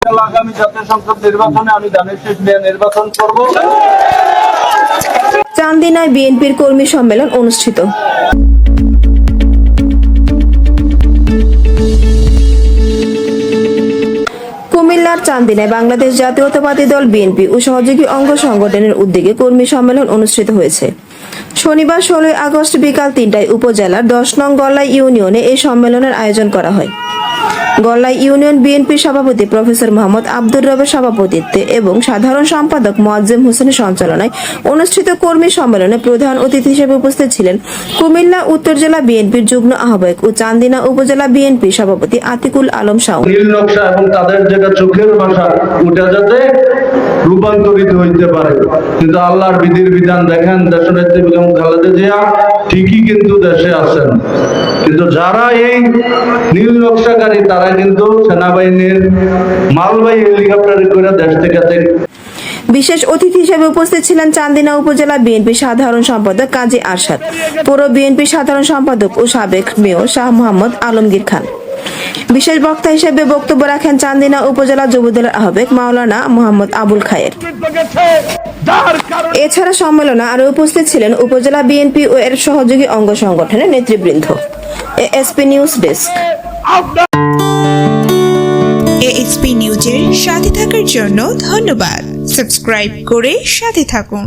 আগামী জাতীয় সংসদ নির্বাচনে আমি ধানের শীষ নিয়ে নির্বাচন করব। চান্দিনায় বিএনপির কর্মী সম্মেলন অনুষ্ঠিত। কুমিল্লার চান্দিনায় বাংলাদেশ জাতীয়তাবাদী দল বিএনপি ও সহযোগী অঙ্গ সংগঠনের উদ্যোগে কর্মী সম্মেলন অনুষ্ঠিত হয়েছে। শনিবার 16 আগস্ট বিকাল 3টায় উপজেলার 10 নং গল্লাই ইউনিয়নে এই সম্মেলনের আয়োজন করা হয়। গল্লাই ইউনিয়ন বিএনপির সভাপতি প্রফেসর মোহাম্মদ আব্দুর রবের সভাপতিত্বে এবং সাধারণ সম্পাদক মোয়াজ্জেম হোসেনের সঞ্চালনায় অনুষ্ঠিত কর্মী সম্মেলনে প্রধান অতিথি হিসেবে উপস্থিত ছিলেন কুমিল্লা উত্তর জেলা বিএনপির যুগ্ম আহ্বায়ক ও চান্দিনা উপজেলা বিএনপির সভাপতি আতিকুল আলম শাওন। নীল নকশা এবং তাদের যেটা চোখের ভাষা ওটা যাতে রূপান্তরিত হইতে পারে, কিন্তু আল্লাহর বিধির বিধান দেখেন, দেশনেত্রী বেগম খালেদা জিয়া ঠিকই কিন্তু দেশে আছেন, কিন্তু যারা এই নীল নকশাকারী তারা কিন্তু সেনাবাহিনীর মালবাহী হেলিকপ্টারে করে দেশ থেকে। বিশেষ অতিথি হিসেবে উপস্থিত ছিলেন চান্দিনা উপজেলা বিএনপি সাধারণ সম্পাদক কাজী আরশাদ, পৌর বিএনপি সাধারণ সম্পাদক ও সাবেক মেয়র শাহ মোহাম্মদ আলমগীর খান। বিশেষ বক্তা হিসেবে বক্তব্য রাখেন চান্দিনা উপজেলা যুবদলের আহ্বায়ক মাওলানা মোহাম্মদ আবুল খায়ের। এছাড়া সম্মেলনে আরো উপস্থিত ছিলেন উপজেলা বিএনপি ও এর সহযোগী অঙ্গ সংগঠনের নেতৃবৃন্দ। ASP news desk. এএসপি নিউজের সাথে থাকার জন্য ধন্যবাদ। সাবস্ক্রাইব করে সাথে থাকুন।